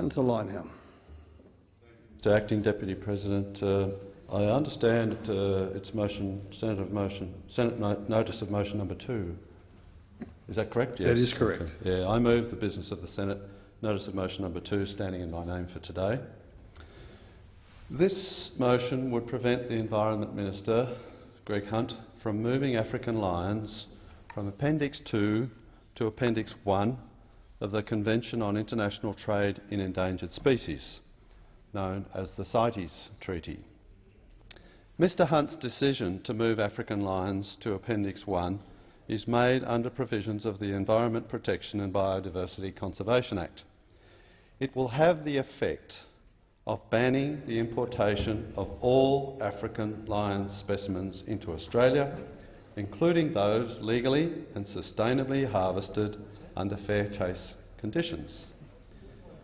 Senator Leyonhjelm. Mr. Acting Deputy President, I understand it's Senate Notice of Motion number 2. Is that correct? Yes. That is correct. Okay. Yeah, I move the business of the Senate Notice of Motion number 2, standing in my name for today. This motion would prevent the Environment Minister, Greg Hunt, from moving African lions from Appendix 2 to Appendix 1 of the Convention on International Trade in Endangered Species, known as the CITES Treaty. Mr Hunt's decision to move African lions to Appendix 1 is made under provisions of the Environment Protection and Biodiversity Conservation Act. It will have the effect of banning the importation of all African lion specimens into Australia, including those legally and sustainably harvested under fair chase conditions.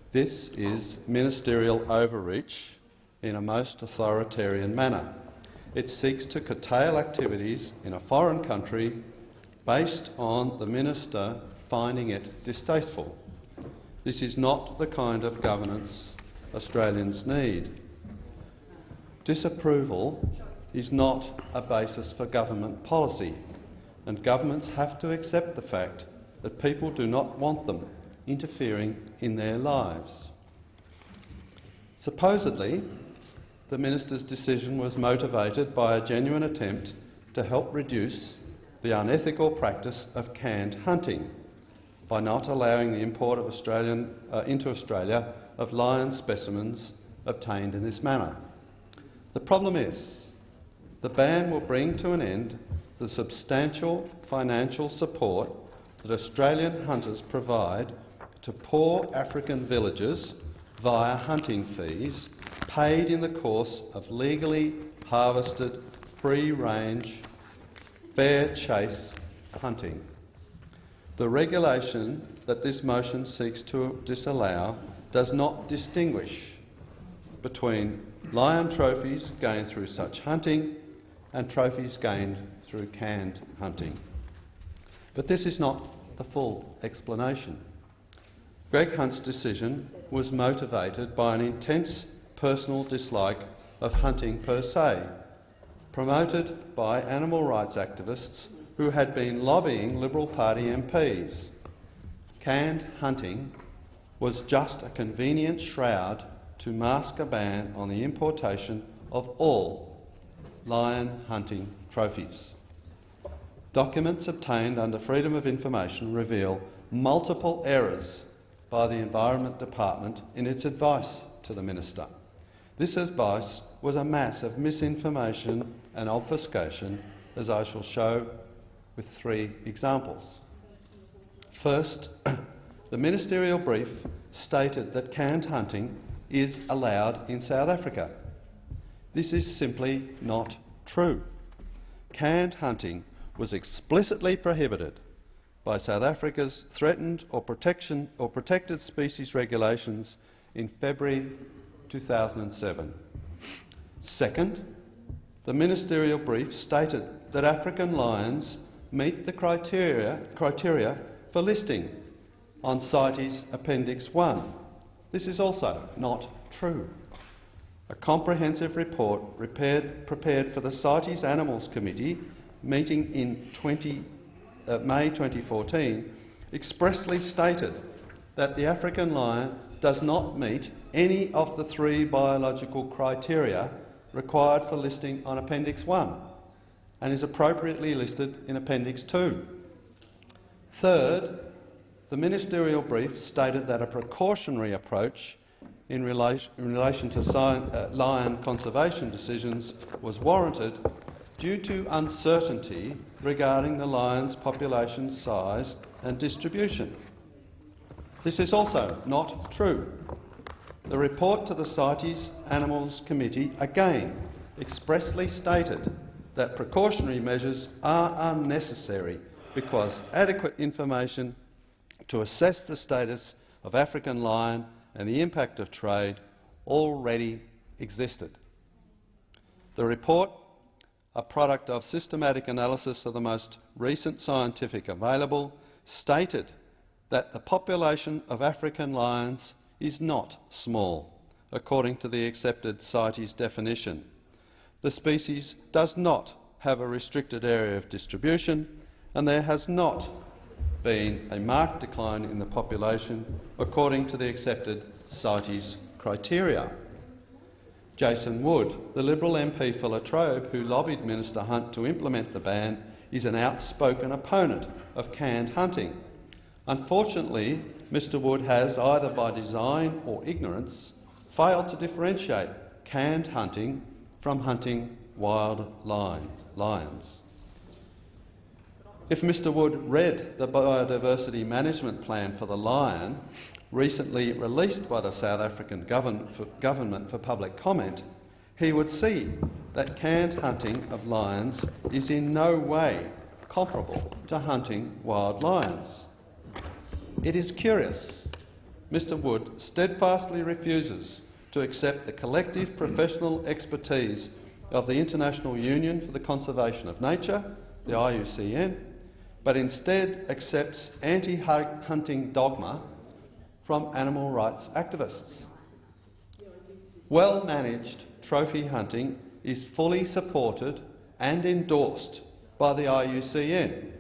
This is ministerial overreach in a most authoritarian manner. It seeks to curtail activities in a foreign country based on the minister finding it distasteful. This is not the kind of governance Australians need. Disapproval is not a basis for government policy, and governments have to accept the fact that people do not want them interfering in their lives. Supposedly, the minister's decision was motivated by a genuine attempt to help reduce the unethical practice of canned hunting by not allowing the import of into Australia of lion specimens obtained in this manner. The problem is the ban will bring to an end the substantial financial support that Australian hunters provide to poor African villages via hunting fees paid in the course of legally harvested, free-range, fair chase hunting. The regulation that this motion seeks to disallow does not distinguish between lion trophies gained through such hunting and trophies gained through canned hunting. But this is not the full explanation. Greg Hunt's decision was motivated by an intense personal dislike of hunting per se, promoted by animal rights activists who had been lobbying Liberal Party MPs. Canned hunting was just a convenient shroud to mask a ban on the importation of all lion hunting trophies. Documents obtained under Freedom of Information reveal multiple errors by the Environment Department in its advice to the Minister. This advice was a mass of misinformation and obfuscation, as I shall show with 3 examples. First, the ministerial brief stated that canned hunting is allowed in South Africa. This is simply not true. Canned hunting was explicitly prohibited by South Africa's Threatened or Protected Species Regulations in February 2007. Second, the ministerial brief stated that African lions meet the criteria for listing on CITES Appendix 1. This is also not true. A comprehensive report prepared for the CITES Animals Committee meeting in May 2014 expressly stated that the African lion does not meet any of the 3 biological criteria required for listing on Appendix 1 and is appropriately listed in Appendix 2. Third, the ministerial brief stated that a precautionary approach in relation to lion conservation decisions was warranted due to uncertainty regarding the lion's population size and distribution. This is also not true. The report to the CITES Animals Committee again expressly stated that precautionary measures are unnecessary because adequate information to assess the status of African lion and the impact of trade already existed. The report, a product of systematic analysis of the most recent scientific available, stated that the population of African lions is not small, according to the accepted CITES definition. The species does not have a restricted area of distribution, and there has not been a marked decline in the population according to the accepted CITES criteria. Jason Wood, the Liberal MP for Latrobe who lobbied Minister Hunt to implement the ban, is an outspoken opponent of canned hunting. Unfortunately, Mr Wood has, either by design or ignorance, failed to differentiate canned hunting from hunting wild lions. If Mr Wood read the Biodiversity Management Plan for the lion, recently released by the South African government for public comment, he would see that canned hunting of lions is in no way comparable to hunting wild lions. It is curious. Mr Wood steadfastly refuses to accept the collective professional expertise of the International Union for the Conservation of Nature, the IUCN, but instead accepts anti-hunting dogma from animal rights activists. Well-managed trophy hunting is fully supported and endorsed by the IUCN,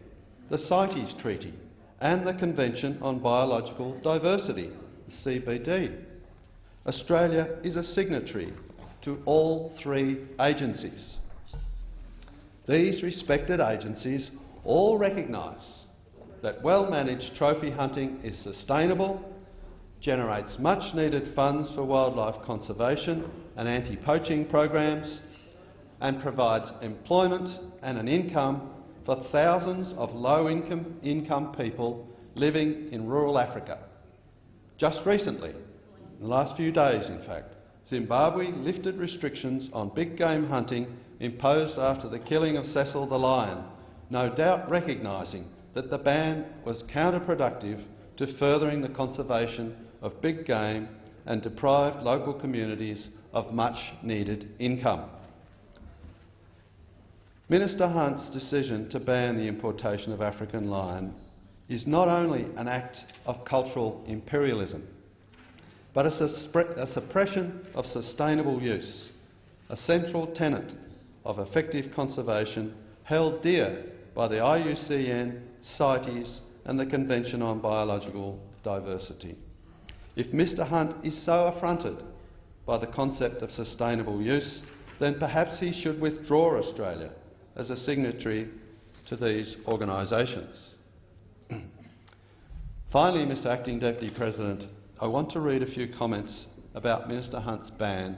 the CITES Treaty and the Convention on Biological Diversity, the CBD. Australia is a signatory to all three agencies. These respected agencies all recognise that well-managed trophy hunting is sustainable, generates much-needed funds for wildlife conservation and anti-poaching programs, and provides employment and an income for thousands of low-income people living in rural Africa. Just recently, in the last few days in fact, Zimbabwe lifted restrictions on big game hunting imposed after the killing of Cecil the lion, no doubt recognising that the ban was counterproductive to furthering the conservation of big game and deprived local communities of much-needed income. Minister Hunt's decision to ban the importation of African lion is not only an act of cultural imperialism, but a suppression of sustainable use, a central tenet of effective conservation held dear by the IUCN, CITES and the Convention on Biological Diversity. If Mr Hunt is so affronted by the concept of sustainable use, then perhaps he should withdraw Australia as a signatory to these organisations. Finally, Mr Acting Deputy President, I want to read a few comments about Minister Hunt's ban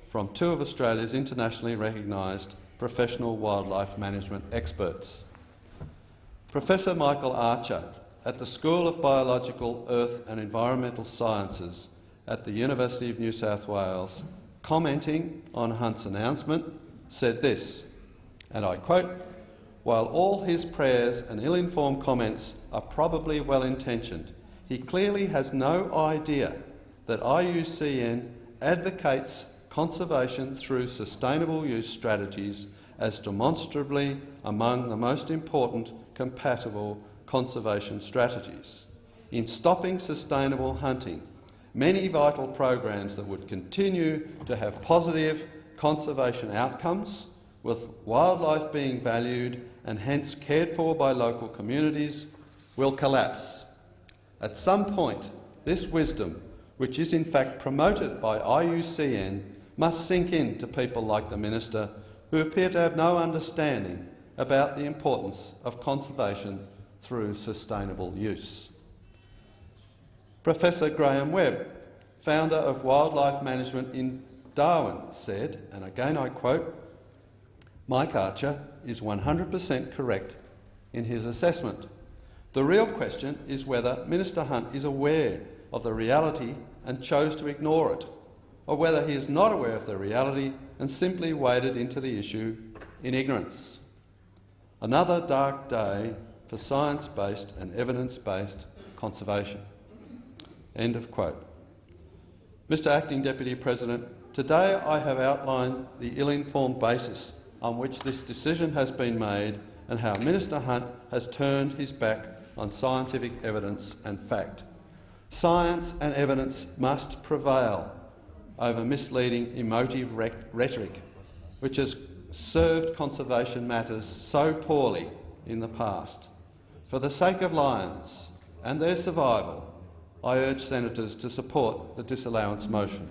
from two of Australia's internationally recognised professional wildlife management experts. Professor Michael Archer at the School of Biological, Earth and Environmental Sciences at the University of New South Wales, commenting on Hunt's announcement, said this, and I quote, "While all his prayers and ill-informed comments are probably well-intentioned, he clearly has no idea that IUCN advocates conservation through sustainable use strategies as demonstrably among the most important compatible conservation strategies. In stopping sustainable hunting, many vital programs that would continue to have positive conservation outcomes, with wildlife being valued and hence cared for by local communities, will collapse. At some point, this wisdom, which is in fact promoted by IUCN, must sink in to people like the Minister, who appear to have no understanding about the importance of conservation through sustainable use." Professor Graham Webb, founder of Wildlife Management in Darwin, said, and again I quote, "Mike Archer is 100% correct in his assessment. The real question is whether Minister Hunt is aware of the reality and chose to ignore it, or whether he is not aware of the reality and simply waded into the issue in ignorance. Another dark day for science-based and evidence-based conservation." End of quote. Mr Acting Deputy President, today I have outlined the ill-informed basis on which this decision has been made and how Minister Hunt has turned his back on scientific evidence and fact. Science and evidence must prevail over misleading emotive rhetoric, which has served conservation matters so poorly in the past. For the sake of lions and their survival, I urge senators to support the disallowance motion.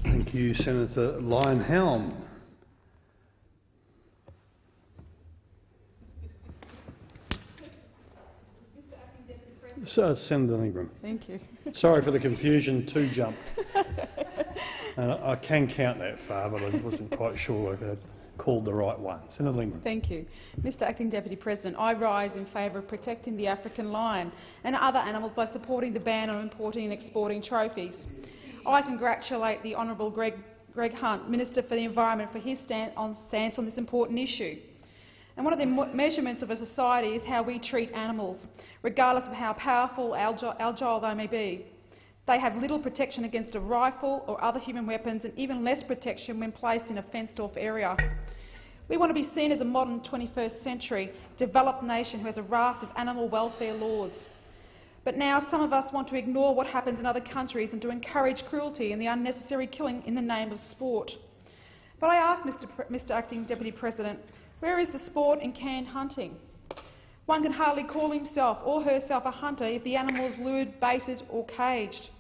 Thank you, Senator Leyonhjelm. Senator Ingram. Thank you. Sorry for the confusion, 2 jumped. And I can count that far, but I wasn't quite sure if I had called the right one. Senator Ingram. Thank you. Mr Acting Deputy President, I rise in favour of protecting the African lion and other animals by supporting the ban on importing and exporting trophies. I congratulate the Honourable Greg Hunt, Minister for the Environment, for his stance on this important issue. And one of the measurements of a society is how we treat animals, regardless of how powerful or agile they may be. They have little protection against a rifle or other human weapons, and even less protection when placed in a fenced-off area. We want to be seen as a modern 21st century developed nation who has a raft of animal welfare laws. But now some of us want to ignore what happens in other countries and to encourage cruelty and the unnecessary killing in the name of sport. But I ask Mr Acting Deputy President, where is the sport in canned hunting? One can hardly call himself or herself a hunter if the animal is lured, baited or caged.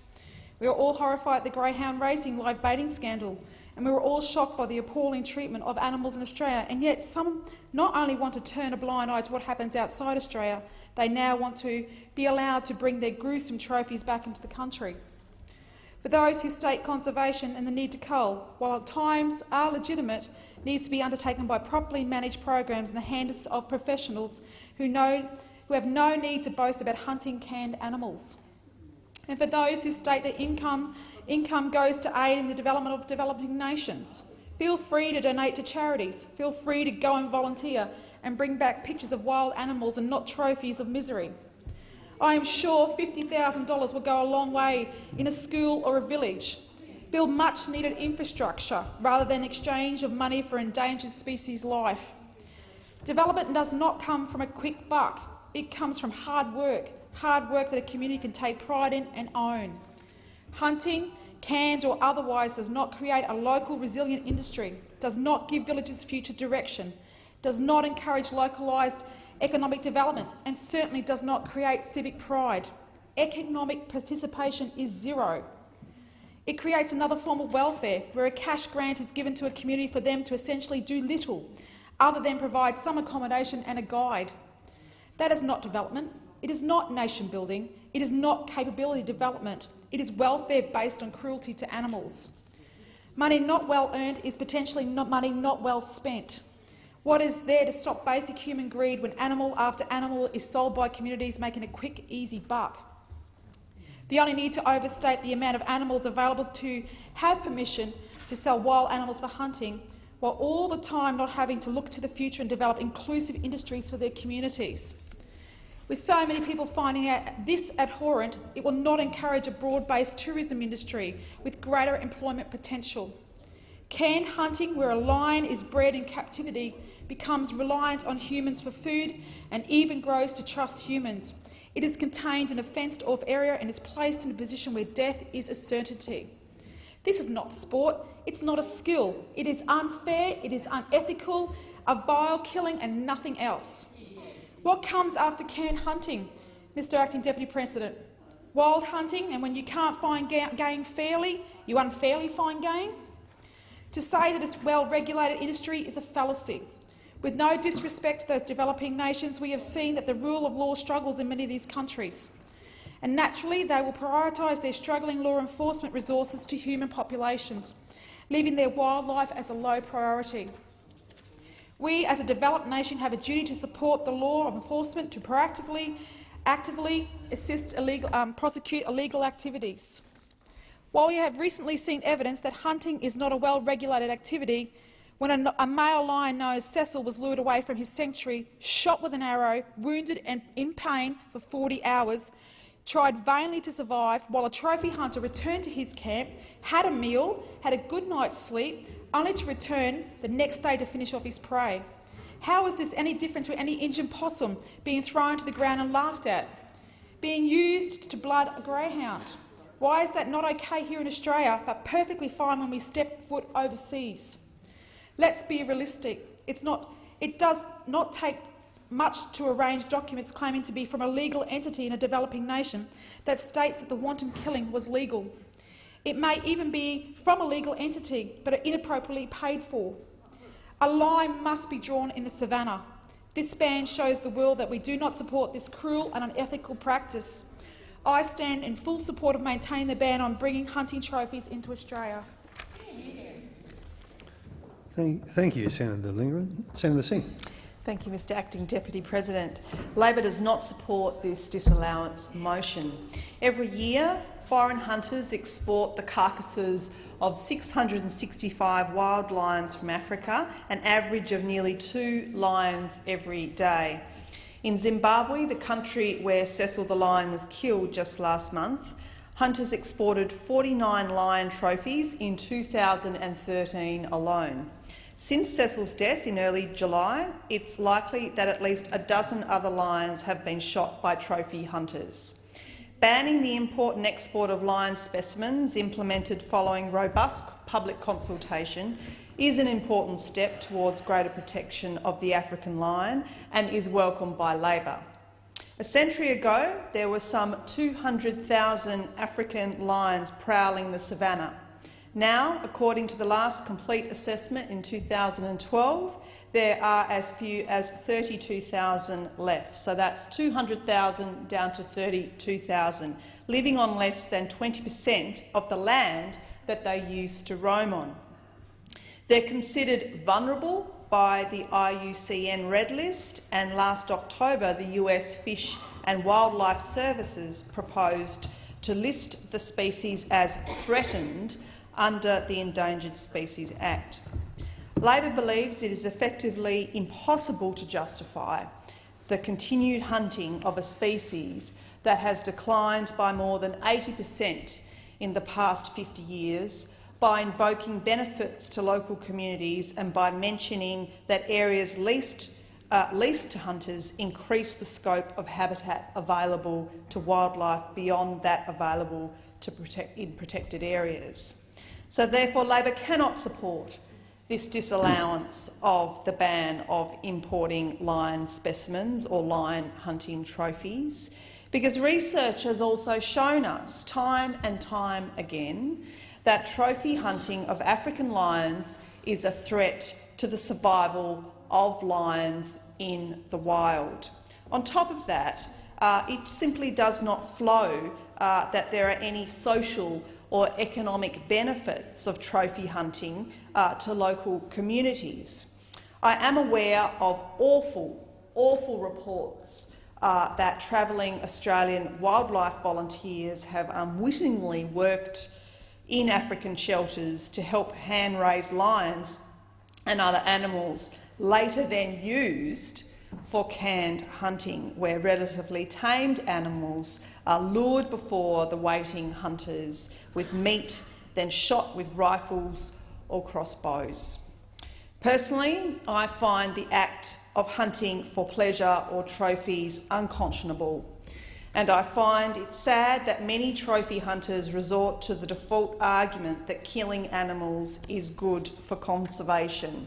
We are all horrified at the greyhound racing live baiting scandal, and we were all shocked by the appalling treatment of animals in Australia, and yet some not only want to turn a blind eye to what happens outside Australia, they now want to be allowed to bring their gruesome trophies back into the country. For those who state conservation and the need to cull, while at times are legitimate, needs to be undertaken by properly managed programs in the hands of professionals who have no need to boast about hunting canned animals. And for those who state that income goes to aid in the development of developing nations, feel free to donate to charities, feel free to go and volunteer and bring back pictures of wild animals and not trophies of misery. I am sure $50,000 will go a long way in a school or a village. Build much-needed infrastructure rather than exchange of money for endangered species life. Development does not come from a quick buck. It comes from hard work that a community can take pride in and own. Hunting, canned or otherwise, does not create a local resilient industry, does not give villages future direction, does not encourage localised economic development, and certainly does not create civic pride. Economic participation is zero. It creates another form of welfare, where a cash grant is given to a community for them to essentially do little, other than provide some accommodation and a guide. That is not development. It is not nation building. It is not capability development. It is welfare based on cruelty to animals. Money not well earned is potentially money not well spent. What is there to stop basic human greed when animal after animal is sold by communities making a quick, easy buck? The only need to overstate the amount of animals available to have permission to sell wild animals for hunting, while all the time not having to look to the future and develop inclusive industries for their communities. With so many people finding out this abhorrent, it will not encourage a broad-based tourism industry with greater employment potential. Canned hunting, where a lion is bred in captivity, becomes reliant on humans for food and even grows to trust humans. It is contained in a fenced-off area and is placed in a position where death is a certainty. This is not sport. It's not a skill. It is unfair, it is unethical, a vile killing and nothing else. What comes after canned hunting, Mr Acting Deputy President? Wild hunting, and when you can't find game fairly, you unfairly find game? To say that it's a well-regulated industry is a fallacy. With no disrespect to those developing nations, we have seen that the rule of law struggles in many of these countries. And naturally, they will prioritise their struggling law enforcement resources to human populations, leaving their wildlife as a low priority. We, as a developed nation, have a duty to support the law of enforcement to proactively, actively assist prosecute illegal activities. While we have recently seen evidence that hunting is not a well-regulated activity, when a male lion known as Cecil was lured away from his sanctuary, shot with an arrow, wounded and in pain for 40 hours, tried vainly to survive, while a trophy hunter returned to his camp, had a meal, had a good night's sleep, only to return the next day to finish off his prey. How is this any different to any injured possum being thrown to the ground and laughed at? being used to blood a greyhound. Why is that not okay here in Australia, but perfectly fine when we step foot overseas? Let's be realistic. It does not take much to arrange documents claiming to be from a legal entity in a developing nation that states that the wanton killing was legal. It may even be from a legal entity, but inappropriately paid for. A line must be drawn in the savannah. This ban shows the world that we do not support this cruel and unethical practice. I stand in full support of maintaining the ban on bringing hunting trophies into Australia. Thank you, Senator Lindgren. Senator Singh. Thank you, Mr Acting Deputy President. Labor does not support this disallowance motion. Every year, foreign hunters export the carcasses of 665 wild lions from Africa, an average of nearly 2 lions every day. In Zimbabwe, the country where Cecil the lion was killed just last month, hunters exported 49 lion trophies in 2013 alone. Since Cecil's death in early July, it's likely that at least a dozen other lions have been shot by trophy hunters. Banning the import and export of lion specimens, implemented following robust public consultation, is an important step towards greater protection of the African lion and is welcomed by Labor. A century ago, there were some 200,000 African lions prowling the savannah. Now, according to the last complete assessment in 2012, there are as few as 32,000 left. So that's 200,000 down to 32,000, living on less than 20% of the land that they used to roam on. They're considered vulnerable by the IUCN Red List, and last October the US Fish and Wildlife Services proposed to list the species as threatened under the Endangered Species Act. Labor believes it is effectively impossible to justify the continued hunting of a species that has declined by more than 80% in the past 50 years by invoking benefits to local communities and by mentioning that areas leased to hunters increase the scope of habitat available to wildlife beyond that available in protected areas. So therefore, Labor cannot support this disallowance of the ban of importing lion specimens or lion hunting trophies, because research has also shown us time and time again that trophy hunting of African lions is a threat to the survival of lions in the wild. On top of that, it simply does not flow that there are any social or economic benefits of trophy hunting to local communities. I am aware of awful reports that travelling Australian wildlife volunteers have unwittingly worked in African shelters to help hand-raise lions and other animals, later then used for canned hunting, where relatively tamed animals are lured before the waiting hunters with meat, then shot with rifles or crossbows. Personally, I find the act of hunting for pleasure or trophies unconscionable, and I find it sad that many trophy hunters resort to the default argument that killing animals is good for conservation.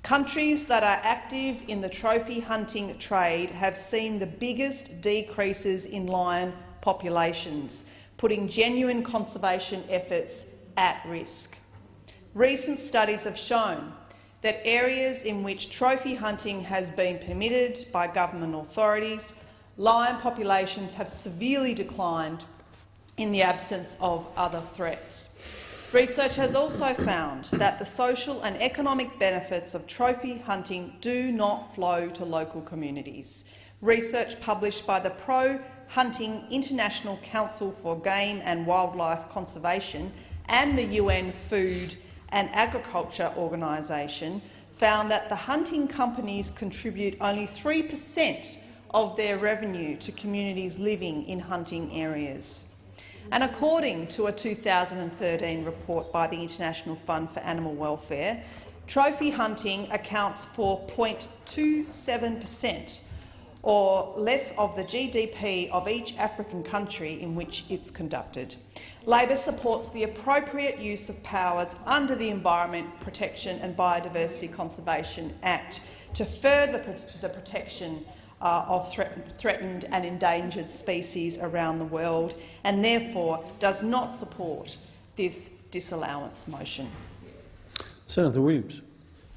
Countries that are active in the trophy hunting trade have seen the biggest decreases in lion populations, putting genuine conservation efforts at risk. Recent studies have shown that areas in which trophy hunting has been permitted by government authorities, lion populations have severely declined in the absence of other threats. Research has also found that the social and economic benefits of trophy hunting do not flow to local communities. Research published by the Pro-Hunting International Council for Game and Wildlife Conservation and the UN Food and Agriculture Organisation found that the hunting companies contribute only 3% of their revenue to communities living in hunting areas. And according to a 2013 report by the International Fund for Animal Welfare, trophy hunting accounts for 0.27% or less of the GDP of each African country in which it's conducted. Labor supports the appropriate use of powers under the Environment Protection and Biodiversity Conservation Act to further the protection of threatened and endangered species around the world, and therefore does not support this disallowance motion. Senator Williams.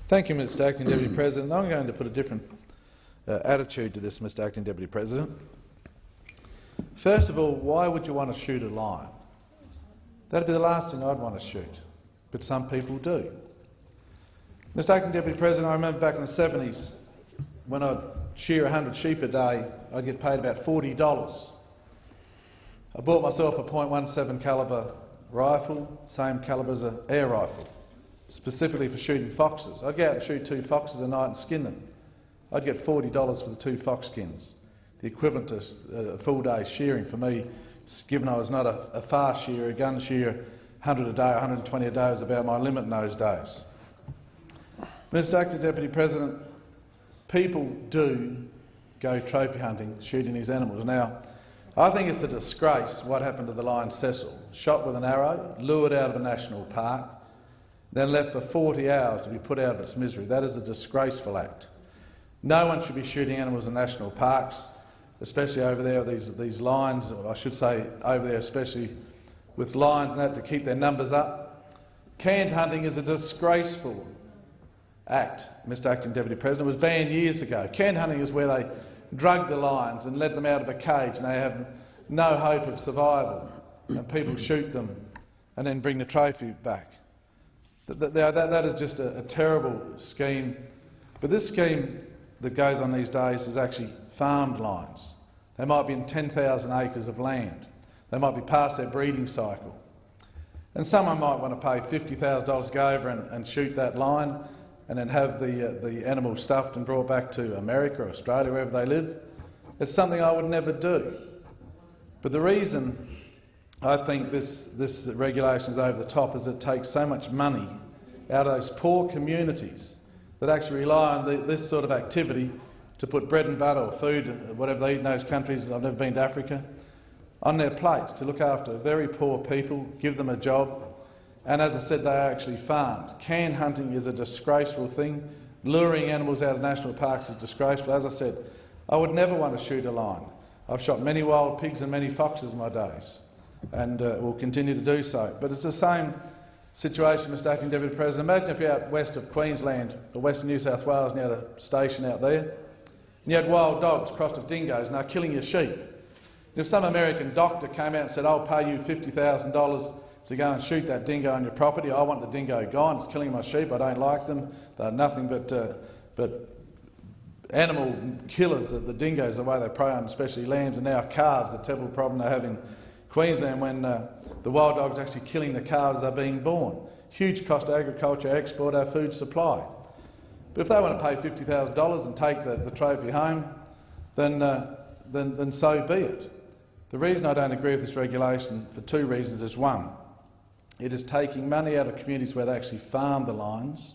Thank you, Mr Acting Deputy President. I'm going to put a different attitude to this, Mr Acting Deputy President. First of all, why would you want to shoot a lion? That'd be the last thing I'd want to shoot, but some people do. Mr Acting Deputy President, I remember back in the 70s when I'd shear 100 sheep a day, I'd get paid about $40. I bought myself a .17 calibre rifle, same calibre as an air rifle, specifically for shooting foxes. I'd go out and shoot 2 foxes a night and skin them. I'd get $40 for the 2 fox skins, the equivalent to a full day's shearing for me, given I was not a fast shearer, a gun shearer. 100 a day, 120 a day was about my limit in those days. Mr Acting Deputy President, people do go trophy hunting, shooting these animals. Now, I think it's a disgrace what happened to the lion Cecil, shot with an arrow, lured out of a national park, then left for 40 hours to be put out of its misery. That is a disgraceful act. No one should be shooting animals in national parks, especially over there, these lions, I should say over there especially with lions and that to keep their numbers up. Canned hunting is a disgraceful act, Mr Acting Deputy President. It was banned years ago. Canned hunting is where they drug the lions and let them out of a cage and they have no hope of survival, and people shoot them and then bring the trophy back. That is just a terrible scheme. But this scheme that goes on these days is actually farmed lions. They might be in 10,000 acres of land. They might be past their breeding cycle. And someone might want to pay $50,000 to go over and shoot that lion and then have the animal stuffed and brought back to America or Australia, wherever they live. It's something I would never do. But the reason I think this regulation is over the top is it takes so much money out of those poor communities that actually rely on this sort of activity to put bread and butter or food, whatever they eat in those countries, I've never been to Africa, on their plates to look after very poor people, give them a job. And as I said, they are actually farmed. Canned hunting is a disgraceful thing. Luring animals out of national parks is disgraceful. As I said, I would never want to shoot a lion. I've shot many wild pigs and many foxes in my days, and will continue to do so. But it's the same situation, Mr Acting Deputy President. Imagine if you're out west of Queensland or western New South Wales and you had a station out there, and you had wild dogs crossed with dingoes and they're killing your sheep. If some American doctor came out and said, I'll pay you $50,000 to go and shoot that dingo on your property, I want the dingo gone, it's killing my sheep, I don't like them, they're nothing but animal killers, the dingoes, the way they prey on especially lambs and now calves, the terrible problem they have in Queensland when the wild dogs are actually killing the calves that are being born. Huge cost to agriculture, export, our food supply. But if they want to pay $50,000 and take the trophy home, then so be it. The reason I don't agree with this regulation for 2 reasons is: 1, it is taking money out of communities where they actually farm the lions,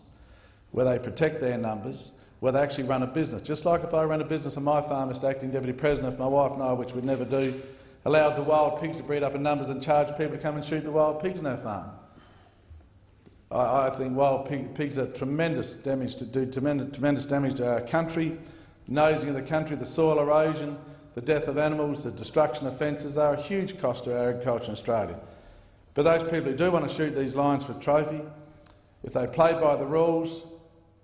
where they protect their numbers, where they actually run a business. Just like if I ran a business on my farm, Mr Acting Deputy President, if my wife and I, which we'd never do, allowed the wild pigs to breed up in numbers and charge people to come and shoot the wild pigs in our farm. I think wild pigs are tremendous damage to our country, nosing of the country, the soil erosion, the death of animals, the destruction of fences. They are a huge cost to our agriculture in Australia. But those people who do want to shoot these lions for trophy, if they play by the rules,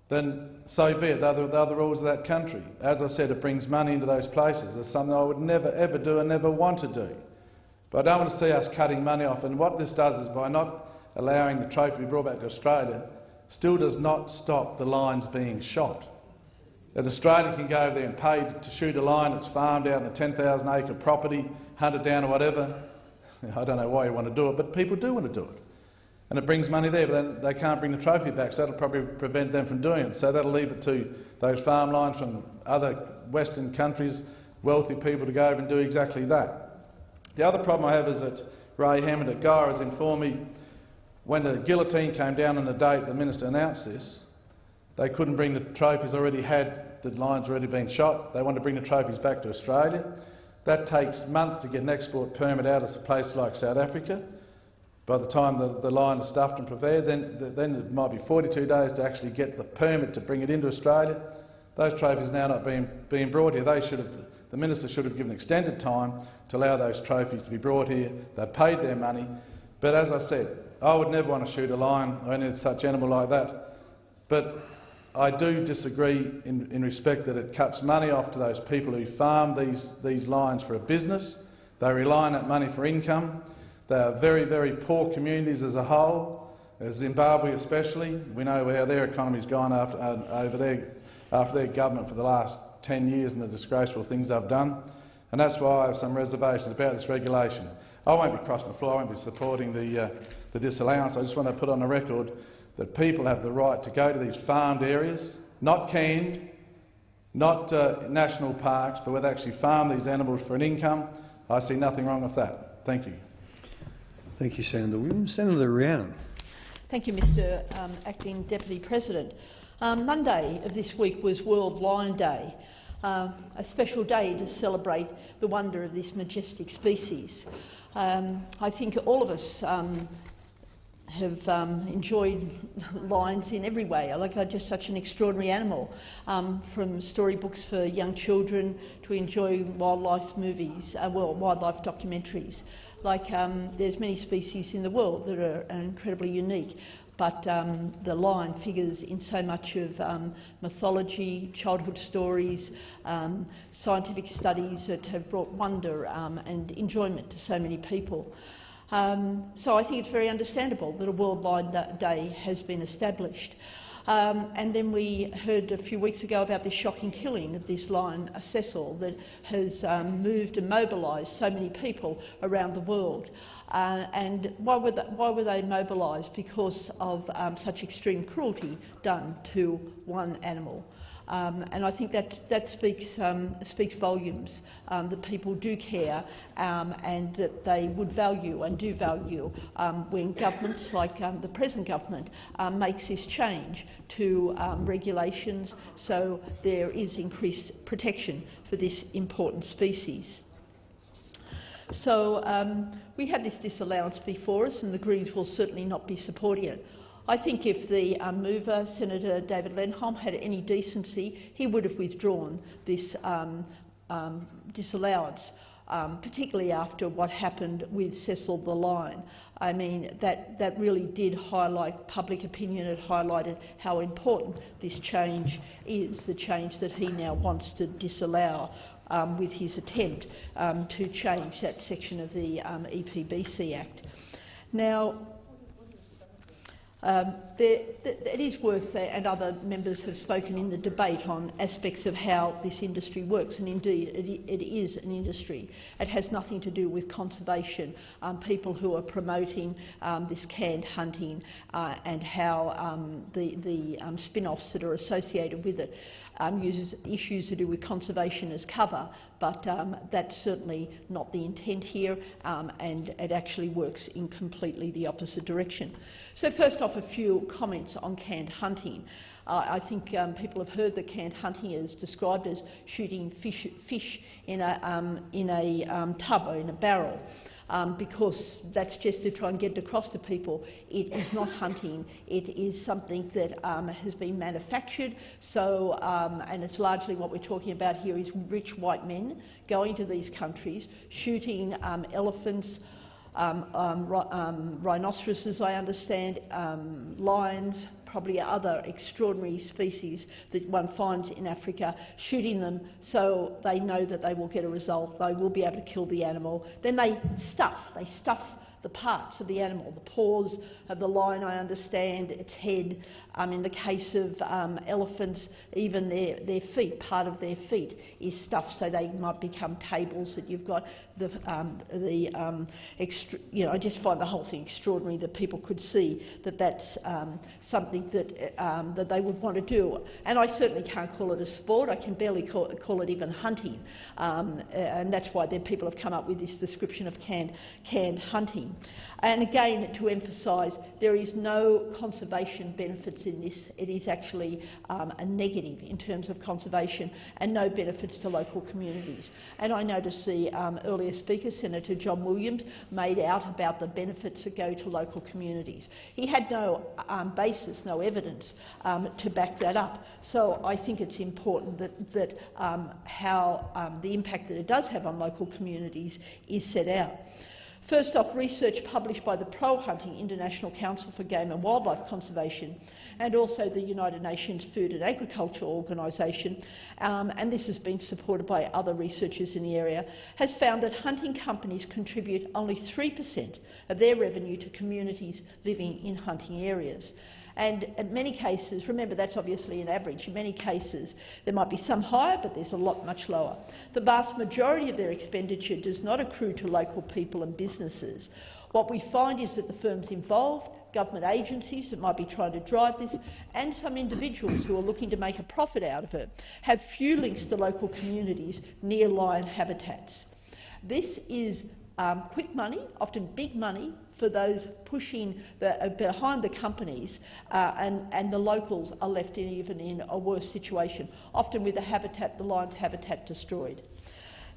then so be it. They're the rules of that country. As I said, it brings money into those places. It's something I would never ever do and never want to do. But I don't want to see us cutting money off. And what this does is, by not allowing the trophy to be brought back to Australia, still does not stop the lions being shot. An Australian can go over there and pay to shoot a lion that's farmed out in a 10,000 acre property, hunted down or whatever. I don't know why you want to do it, but people do want to do it. And it brings money there, but then they can't bring the trophy back, so that'll probably prevent them from doing it. So that'll leave it to those farm lions from other Western countries, wealthy people, to go over and do exactly that. The other problem I have is that Ray Hammond at Gower has informed me when the guillotine came down on the date the minister announced this, They couldn't bring the trophies already had, the lions already been shot. They wanted to bring the trophies back to Australia. That takes months to get an export permit out of a place like South Africa. By the time the lion is stuffed and prepared, then it might be 42 days to actually get the permit to bring it into Australia. Those trophies now not being brought here. The minister should have given extended time to allow those trophies to be brought here. They paid their money. But as I said, I would never want to shoot a lion or any such animal like that. But I do disagree in respect that it cuts money off to those people who farm these lions for a business. They rely on that money for income. They are very, very poor communities as a whole, Zimbabwe especially. We know how their economy's gone after their government for the last 10 years and the disgraceful things they've done. And that's why I have some reservations about this regulation. I won't be crossing the floor, I won't be supporting the disallowance. I just want to put on the record that people have the right to go to these farmed areas, not canned, not national parks, but where they actually farm these animals for an income. I see nothing wrong with that. Thank you. Thank you, Senator Williams. Senator Rhiannon. Thank you, Mr Acting Deputy President. Monday of this week was World Lion Day, a special day to celebrate the wonder of this majestic species. I think all of us have enjoyed lions in every way. They're just such an extraordinary animal, from storybooks for young children to enjoy wildlife movies, wildlife documentaries. There's many species in the world that are incredibly unique, but the lion figures in so much of mythology, childhood stories, scientific studies that have brought wonder and enjoyment to so many people. So I think it's very understandable that a World Lion Day has been established. And then we heard a few weeks ago about this shocking killing of this lion, Cecil, that has moved and mobilised so many people around the world. And why were they mobilised? Because of such extreme cruelty done to one animal. And I think that speaks volumes, that people do care and that they would value and do value when governments like the present government makes this change to regulations, so there is increased protection for this important species. So we have this disallowance before us, and the Greens will certainly not be supporting it. I think if the mover, Senator David Leyonhjelm, had any decency, he would have withdrawn this disallowance, particularly after what happened with Cecil the lion. I mean, that really did highlight public opinion. It highlighted how important this change is, the change that he now wants to disallow with his attempt to change that section of the EPBC Act. Now, it is worth, and other members have spoken in the debate on aspects of how this industry works, and indeed it is an industry. It has nothing to do with conservation. People who are promoting this canned hunting and how the spin-offs that are associated with it uses issues to do with conservation as cover, but that's certainly not the intent here, and it actually works in completely the opposite direction. So first off, a few comments on canned hunting. I think people have heard that canned hunting is described as shooting fish in a tub or in a barrel. Because that's just to try and get it across to people. It is not hunting. It is something that has been manufactured. So, and it's largely what we're talking about here is rich white men going to these countries, shooting elephants, rhinoceroses, I understand, lions, probably other extraordinary species that one finds in Africa, shooting them so they know that they will get a result, they will be able to kill the animal. Then they stuff the parts of the animal, the paws of the lion, I understand, its head. In the case of elephants, even their feet, part of their feet is stuffed so they might become tables that you've got. I just find the whole thing extraordinary that people could see that that's something that they would want to do. And I certainly can't call it a sport. I can barely call it even hunting. And that's why people have come up with this description of canned hunting. And again, to emphasise, there is no conservation benefits in this. It is actually a negative in terms of conservation and no benefits to local communities. And I noticed the earlier speaker, Senator John Williams, made out about the benefits that go to local communities. He had no basis, no evidence to back that up. So I think it's important that how the impact that it does have on local communities is set out. First off, research published by the Pro-Hunting International Council for Game and Wildlife Conservation and also the United Nations Food and Agriculture Organisation, and this has been supported by other researchers in the area, has found that hunting companies contribute only 3% of their revenue to communities living in hunting areas. And in many cases, remember that's obviously an average, in many cases there might be some higher, but there's a lot much lower. The vast majority of their expenditure does not accrue to local people and businesses. What we find is that the firms involved, government agencies that might be trying to drive this, and some individuals who are looking to make a profit out of it, have few links to local communities near lion habitats. This is quick money, often big money, for those pushing behind the companies, and the locals are left even in a worse situation, often with the lion's habitat destroyed.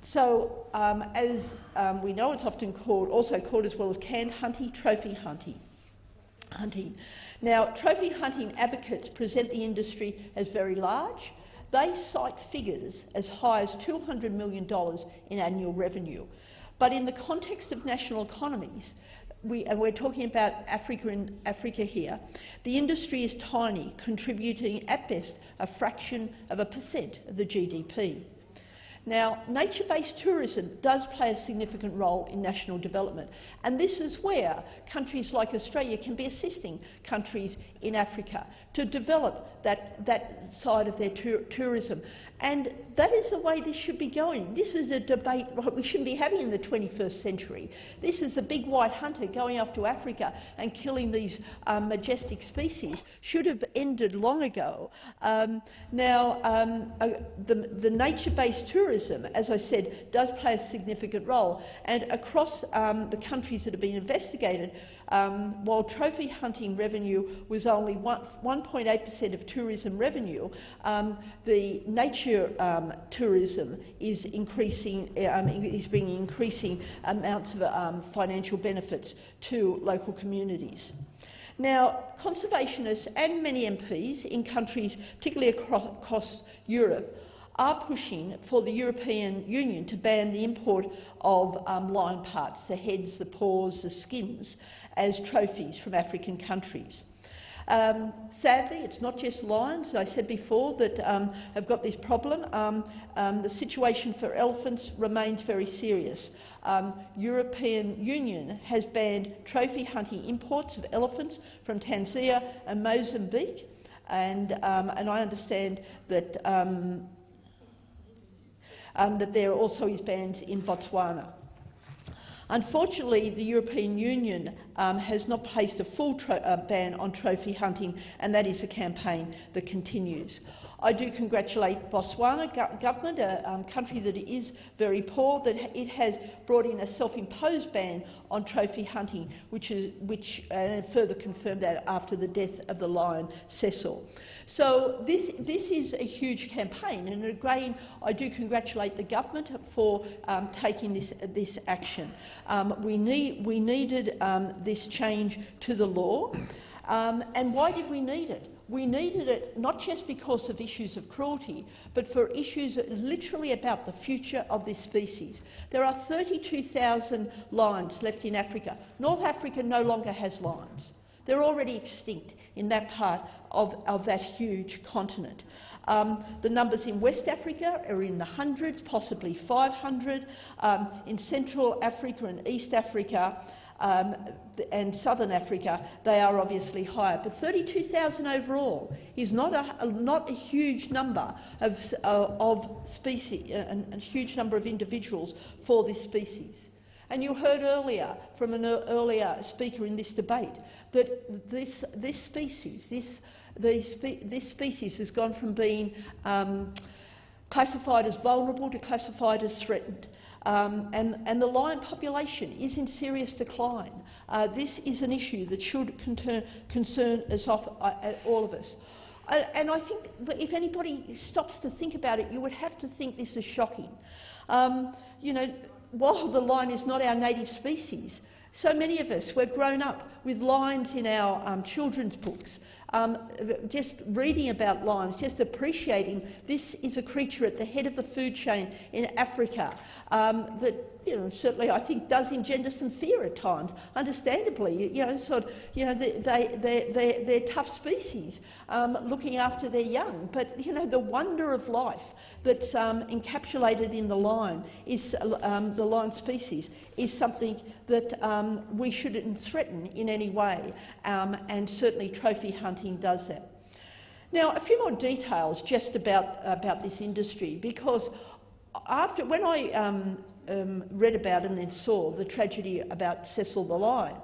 So, as we know, it's often also called as well as canned hunting, trophy hunting. Now, trophy hunting advocates present the industry as very large. They cite figures as high as $200 million in annual revenue. But in the context of national economies, we're talking about Africa here, the industry is tiny, contributing at best a fraction of a % of the GDP. Now, nature-based tourism does play a significant role in national development, and this is where countries like Australia can be assisting countries in Africa to develop that side of their tourism. And that is the way this should be going. This is a debate we shouldn't be having in the 21st century. This is a big white hunter going off to Africa and killing these majestic species. Should have ended long ago. The nature-based tourism, as I said, does play a significant role. And across the countries that have been investigated, while trophy hunting revenue was only 1.8% of tourism revenue, the nature tourism is increasing, is bringing increasing amounts of financial benefits to local communities. Now, conservationists and many MPs in countries, particularly across Europe, are pushing for the European Union to ban the import of lion parts, the heads, the paws, the skins, as trophies from African countries. Sadly, it's not just lions, I said before, that have got this problem. The situation for elephants remains very serious. European Union has banned trophy hunting imports of elephants from Tanzania and Mozambique, and I understand that that there also is bans in Botswana. Unfortunately, the European Union has not placed a full ban on trophy hunting, and that is a campaign that continues. I do congratulate Botswana government, a country that is very poor, that it has brought in a self-imposed ban on trophy hunting, which further confirmed that after the death of the lion Cecil. So this is a huge campaign, and again, I do congratulate the government for taking this action. We needed this change to the law, and why did we need it? We needed it not just because of issues of cruelty, but for issues literally about the future of this species. There are 32,000 lions left in Africa. North Africa no longer has lions. They're already extinct in that part of that huge continent. The numbers in West Africa are in the hundreds, possibly 500. In Central Africa and East Africa, and Southern Africa, they are obviously higher. But 32,000 overall is not a huge number of species, and a huge number of individuals for this species. And you heard earlier from an earlier speaker in this debate that this species has gone from being classified as vulnerable to classified as threatened. And the lion population is in serious decline. This is an issue that should concern us all of us. And I think that if anybody stops to think about it, you would have to think this is shocking. You know, while the lion is not our native species, so many of us, we've grown up with lions in our children's books, just reading about lions, just appreciating this is a creature at the head of the food chain in Africa that, you know, certainly I think does engender some fear at times, understandably. You know, they're tough species, looking after their young. But you know, the wonder of life that's encapsulated in the lion is the lion species is something that we shouldn't threaten in any way, and certainly trophy hunting does that. Now, a few more details just about this industry, because when I read about and then saw the tragedy about Cecil the lion,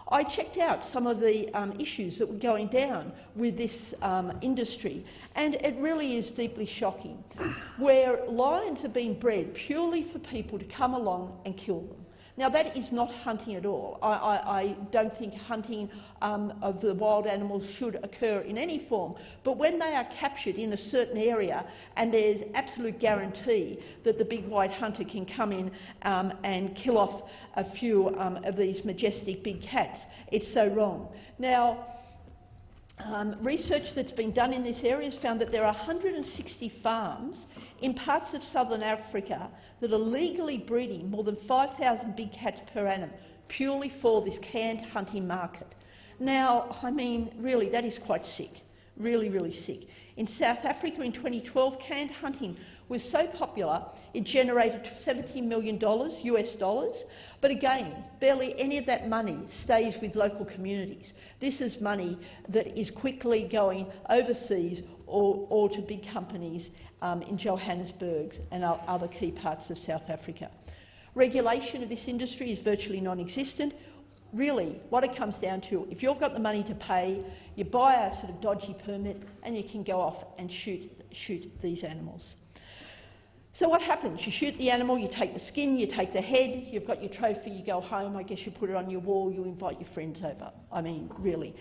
I checked out some of the issues that were going down with this industry, and it really is deeply shocking, where lions are being bred purely for people to come along and kill them. Now, that is not hunting at all. I don't think hunting of the wild animals should occur in any form, but when they are captured in a certain area and there's absolute guarantee that the big white hunter can come in and kill off a few of these majestic big cats, it's so wrong. Now, research that's been done in this area has found that there are 160 farms in parts of southern Africa that are legally breeding more than 5,000 big cats per annum purely for this canned hunting market. Now, I mean, really, that is quite sick, really, really sick. In South Africa in 2012, canned hunting was so popular it generated $70 million US dollars, but again, barely any of that money stays with local communities. This is money that is quickly going overseas or to big companies in Johannesburg and other key parts of South Africa. Regulation of this industry is virtually non-existent. Really, what it comes down to, if you've got the money to pay, you buy a sort of dodgy permit and you can go off and shoot these animals. So what happens? You shoot the animal, you take the skin, you take the head, you've got your trophy, you go home, I guess you put it on your wall, you invite your friends over. I mean, really.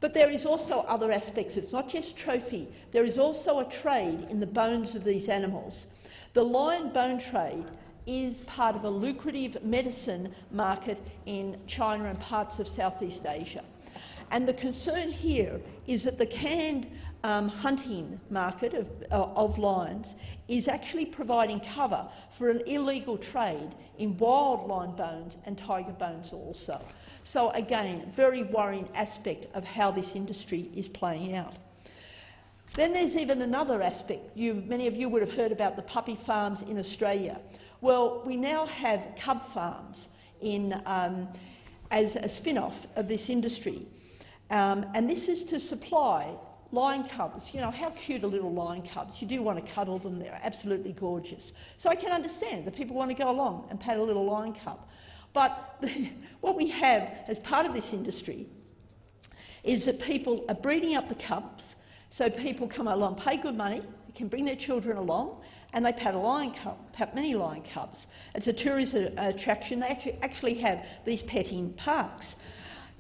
But there is also other aspects. It's not just trophy. There is also a trade in the bones of these animals. The lion bone trade is part of a lucrative medicine market in China and parts of Southeast Asia. And the concern here is that the canned hunting market of lions is actually providing cover for an illegal trade in wild lion bones and tiger bones also. So again, very worrying aspect of how this industry is playing out. Then there's even another aspect. Many of you would have heard about the puppy farms in Australia. Well, we now have cub farms as a spin-off of this industry. And this is to supply lion cubs. You know, how cute are little lion cubs? You do want to cuddle them. They're absolutely gorgeous. So I can understand that people want to go along and pat a little lion cub. But what we have as part of this industry is that people are breeding up the cubs, so people come along, pay good money, they can bring their children along, and they pat a lion cub, pat many lion cubs. It's a tourism attraction. They actually have these petting parks.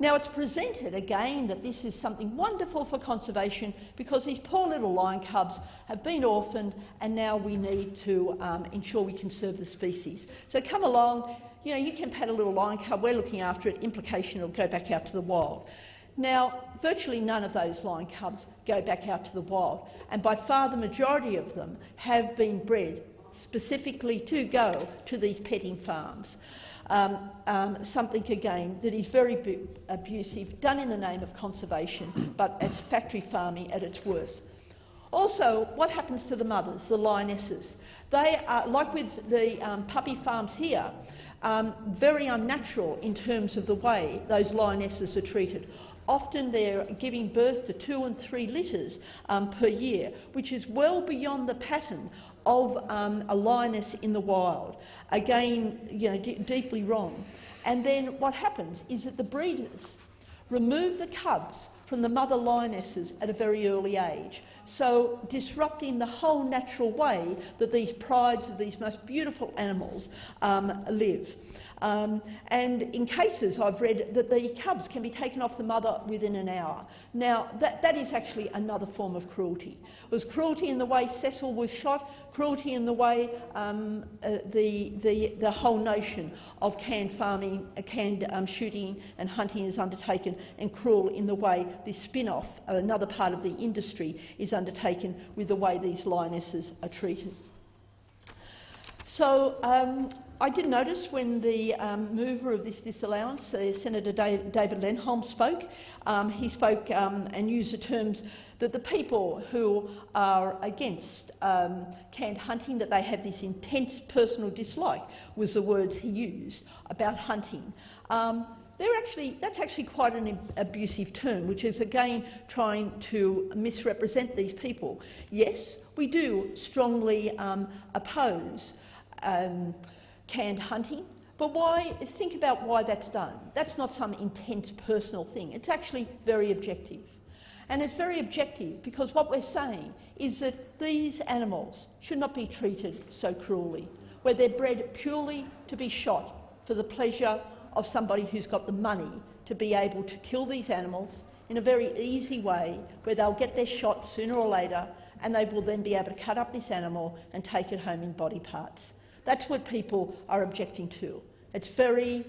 Now, it's presented again that this is something wonderful for conservation because these poor little lion cubs have been orphaned and now we need to ensure we conserve the species. So come along, you know, you can pet a little lion cub, we're looking after it, implication it'll go back out to the wild. Now, virtually none of those lion cubs go back out to the wild, and by far the majority of them have been bred specifically to go to these petting farms. Something, again, that is very abusive, done in the name of conservation, but at factory farming at its worst. Also, what happens to the mothers, the lionesses? They are, like with the puppy farms here, very unnatural in terms of the way those lionesses are treated. Often they're giving birth to 2 and 3 litters per year, which is well beyond the pattern of a lioness in the wild. Again, you know, deeply wrong. And then what happens is that the breeders remove the cubs from the mother lionesses at a very early age, so disrupting the whole natural way that these prides of these most beautiful animals live. And in cases I've read that the cubs can be taken off the mother within an hour. Now, that is actually another form of cruelty. It was cruelty in the way Cecil was shot, cruelty in the way the whole notion of canned farming, canned shooting and hunting is undertaken, and cruel in the way this spin-off, another part of the industry, is undertaken with the way these lionesses are treated. So I did notice when the mover of this disallowance, Senator David Leyonhjelm, spoke. He spoke and used the terms that the people who are against canned hunting, that they have this intense personal dislike, was the words he used about hunting. That's actually quite an abusive term, which is again trying to misrepresent these people. Yes, we do strongly oppose canned hunting, but think about why that's done. That's not some intense personal thing. It's actually very objective. And it's very objective because what we're saying is that these animals should not be treated so cruelly, where they're bred purely to be shot for the pleasure of somebody who's got the money to be able to kill these animals in a very easy way, where they'll get their shot sooner or later and they will then be able to cut up this animal and take it home in body parts. That's what people are objecting to. It's very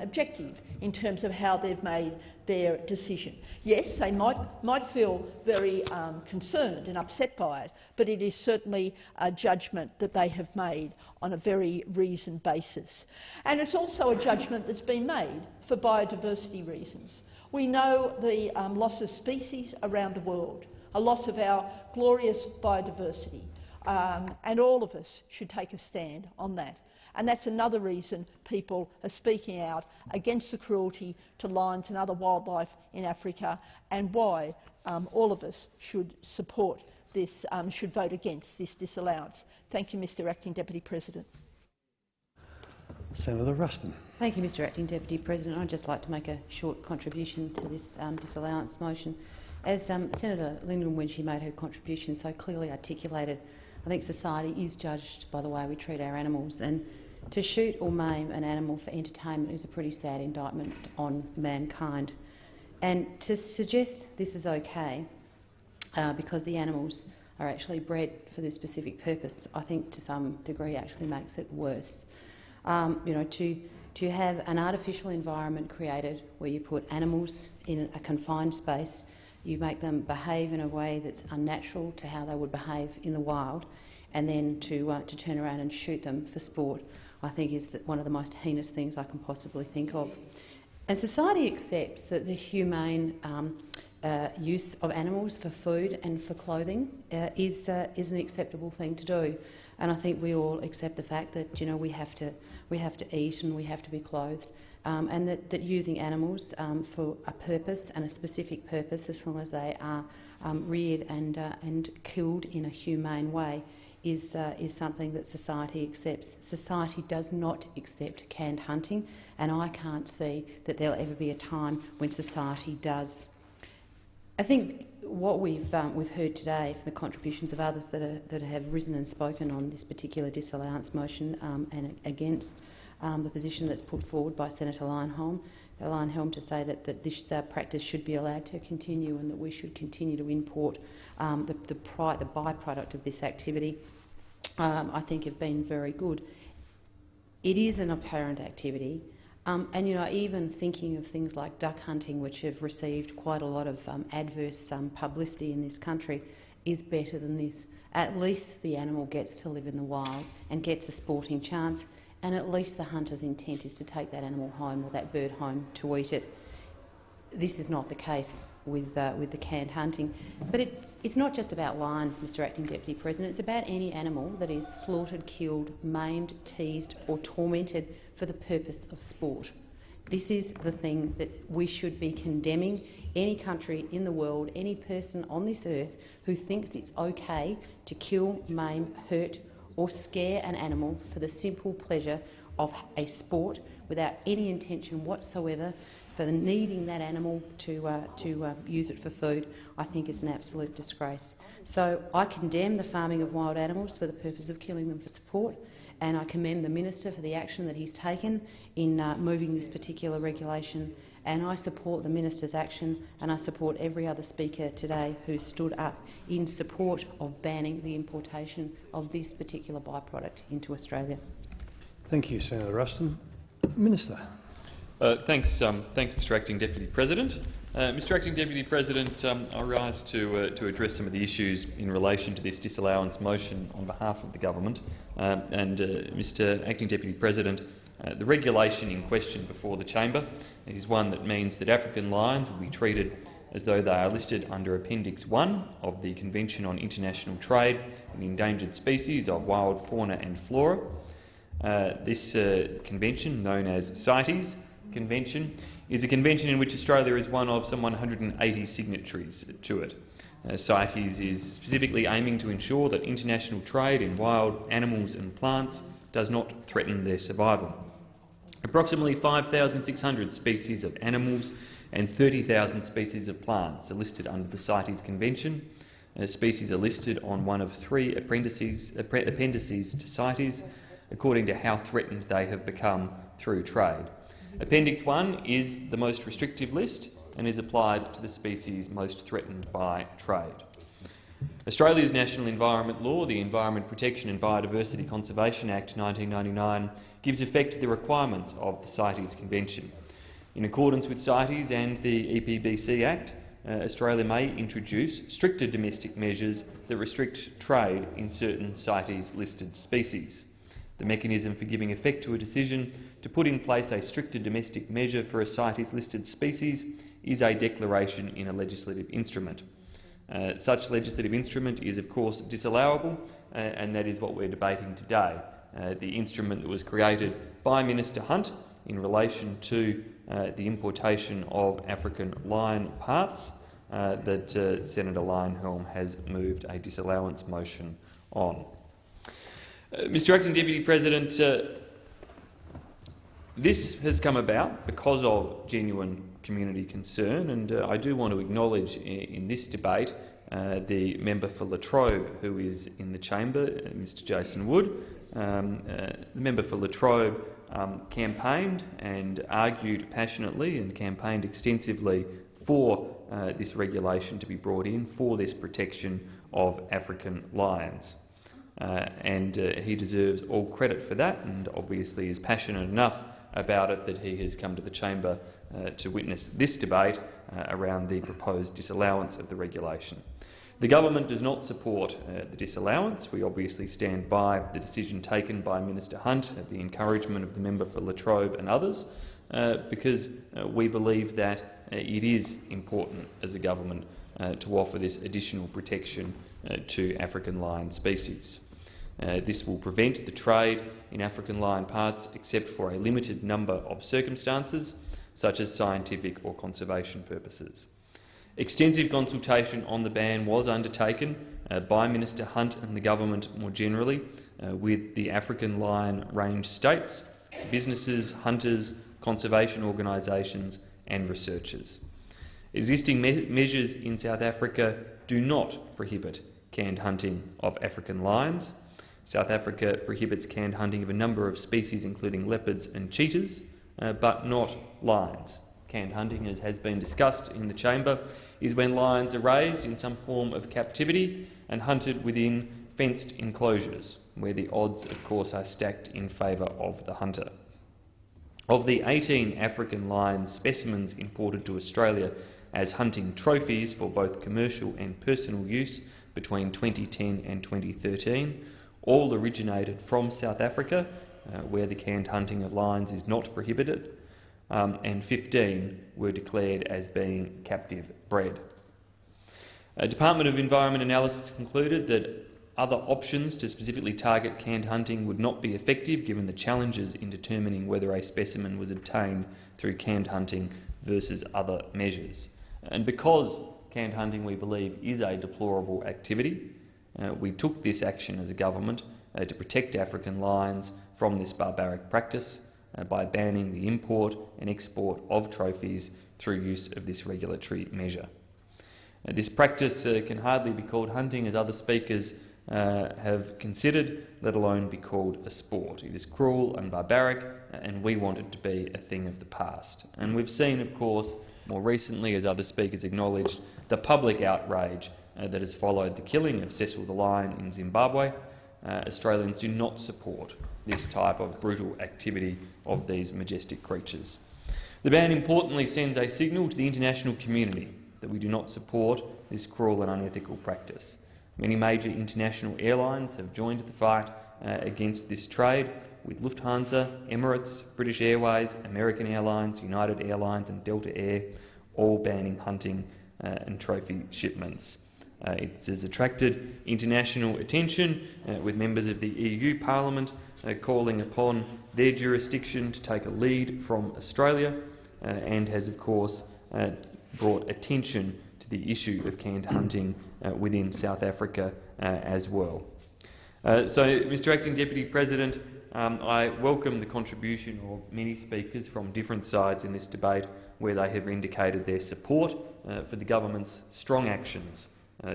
objective in terms of how they've made their decision. Yes, they might feel very concerned and upset by it, but it is certainly a judgment that they have made on a very reasoned basis. And it's also a judgment that's been made for biodiversity reasons. We know the loss of species around the world, a loss of our glorious biodiversity. And all of us should take a stand on that. And that's another reason people are speaking out against the cruelty to lions and other wildlife in Africa, and why all of us should support this, should vote against this disallowance. Thank you, Mr Acting Deputy President. Senator Ruston. Thank you, Mr Acting Deputy President. I'd just like to make a short contribution to this disallowance motion. As Senator Leyonhjelm, when she made her contribution, so clearly articulated, I think society is judged by the way we treat our animals, and to shoot or maim an animal for entertainment is a pretty sad indictment on mankind. And to suggest this is okay because the animals are actually bred for this specific purpose, I think to some degree actually makes it worse. To have an artificial environment created where you put animals in a confined space, you make them behave in a way that's unnatural to how they would behave in the wild, and then to turn around and shoot them for sport, I think is one of the most heinous things I can possibly think of. And society accepts that the humane use of animals for food and for clothing is an acceptable thing to do. And I think we all accept the fact that we have to eat and we have to be clothed, and that using animals for a purpose and a specific purpose, as long as they are reared and killed in a humane way, is something that society accepts. Society does not accept canned hunting, and I can't see that there'll ever be a time when society does. I think what we've heard today from the contributions of others that have risen and spoken on this particular disallowance motion and against the position that's put forward by Senator Leyonhjelm to say that this practice should be allowed to continue and that we should continue to import the byproduct of this activity, I think have been very good. It is an apparent activity. And even thinking of things like duck hunting, which have received quite a lot of adverse publicity in this country, is better than this. At least the animal gets to live in the wild and gets a sporting chance, and at least the hunter's intent is to take that animal home or that bird home to eat it. This is not the case with the canned hunting. But it's not just about lions, Mr Acting Deputy President. It's about any animal that is slaughtered, killed, maimed, teased or tormented for the purpose of sport. This is the thing that we should be condemning. Any country in the world, any person on this earth who thinks it's okay to kill, maim, hurt or scare an animal for the simple pleasure of a sport without any intention whatsoever for needing that animal to use it for food, I think is an absolute disgrace. So I condemn the farming of wild animals for the purpose of killing them for sport, and I commend the Minister for the action that he's taken in moving this particular regulation, and I support the Minister's action, and I support every other speaker today who stood up in support of banning the importation of this particular byproduct into Australia. Thank you, Senator Ruston. Minister. Thanks, Mr Acting Deputy President. Mr Acting Deputy President, I rise to address some of the issues in relation to this disallowance motion on behalf of the government. Mr Acting Deputy President, the regulation in question before the chamber is one that means that African lions will be treated as though they are listed under Appendix 1 of the Convention on International Trade in Endangered Species of Wild Fauna and Flora. This convention, known as CITES Convention, is a convention in which Australia is one of some 180 signatories to it. CITES is specifically aiming to ensure that international trade in wild animals and plants does not threaten their survival. Approximately 5,600 species of animals and 30,000 species of plants are listed under the CITES Convention. Species are listed on one of 3 appendices to CITES, according to how threatened they have become through trade. Appendix 1 is the most restrictive list and is applied to the species most threatened by trade. Australia's national environment law, the Environment Protection and Biodiversity Conservation Act 1999, gives effect to the requirements of the CITES Convention. In accordance with CITES and the EPBC Act, Australia may introduce stricter domestic measures that restrict trade in certain CITES-listed species. The mechanism for giving effect to a decision to put in place a stricter domestic measure for a CITES-listed species is a declaration in a legislative instrument. Such legislative instrument is, of course, disallowable, and that is what we're debating today. The instrument that was created by Minister Hunt in relation to the importation of African lion parts that Senator Leyonhjelm has moved a disallowance motion on. Mr Acting Deputy President, this has come about because of genuine community concern, and I do want to acknowledge in this debate the member for Latrobe who is in the chamber, Mr Jason Wood. The member for Latrobe campaigned and argued passionately and campaigned extensively for this regulation to be brought in for this protection of African lions. He deserves all credit for that, and obviously is passionate enough about it that he has come to the chamber to witness this debate around the proposed disallowance of the regulation. The government does not support the disallowance. We obviously stand by the decision taken by Minister Hunt at the encouragement of the member for Latrobe and others, because we believe that it is important as a government to offer this additional protection to African lion species. This will prevent the trade in African lion parts except for a limited number of circumstances, such as scientific or conservation purposes. Extensive consultation on the ban was undertaken by Minister Hunt and the government more generally with the African lion range states, businesses, hunters, conservation organisations and researchers. Existing measures in South Africa do not prohibit canned hunting of African lions. South Africa prohibits canned hunting of a number of species including leopards and cheetahs, but not lions. Canned hunting, as has been discussed in the chamber, is when lions are raised in some form of captivity and hunted within fenced enclosures, where the odds, of course, are stacked in favour of the hunter. Of the 18 African lion specimens imported to Australia as hunting trophies for both commercial and personal use between 2010 and 2013, all originated from South Africa, where the canned hunting of lions is not prohibited, and 15 were declared as being captive bred. Department of Environment Analysis concluded that other options to specifically target canned hunting would not be effective given the challenges in determining whether a specimen was obtained through canned hunting versus other measures. And because canned hunting, we believe, is a deplorable activity, we took this action as a government to protect African lions from this barbaric practice by banning the import and export of trophies through use of this regulatory measure. This practice can hardly be called hunting, as other speakers have considered, let alone be called a sport. It is cruel and barbaric, and we want it to be a thing of the past. And we've seen, of course, more recently, as other speakers acknowledged, the public outrage that has followed the killing of Cecil the lion in Zimbabwe. Australians do not support this type of brutal activity of these majestic creatures. The ban importantly sends a signal to the international community that we do not support this cruel and unethical practice. Many major international airlines have joined the fight against this trade, with Lufthansa, Emirates, British Airways, American Airlines, United Airlines and Delta Air all banning hunting and trophy shipments. It has attracted international attention, with members of the EU Parliament calling upon their jurisdiction to take a lead from Australia, and has of course brought attention to the issue of canned hunting within South Africa as well. So, Mr Acting Deputy President, I welcome the contribution of many speakers from different sides in this debate where they have indicated their support for the government's strong actions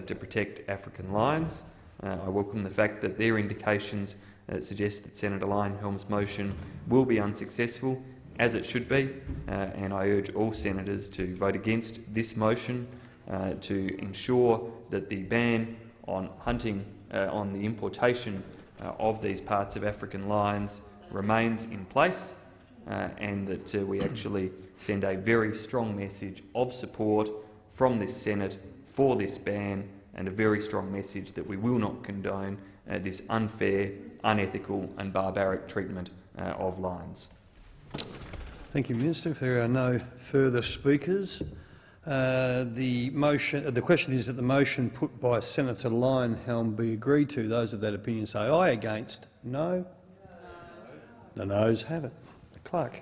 to protect African lions. I welcome the fact that their indications suggest that Senator Leyonhjelm's motion will be unsuccessful, as it should be, and I urge all senators to vote against this motion to ensure that the ban on hunting, on the importation of these parts of African lions remains in place, and that we actually send a very strong message of support from this Senate for this ban, and a very strong message that we will not condone this unfair, unethical and barbaric treatment of lions. Thank you, Minister. If there are no further speakers, the question is that the motion put by Senator Leyonhjelm be agreed to. Those of that opinion say aye. Against? No. The noes have it. The clerk.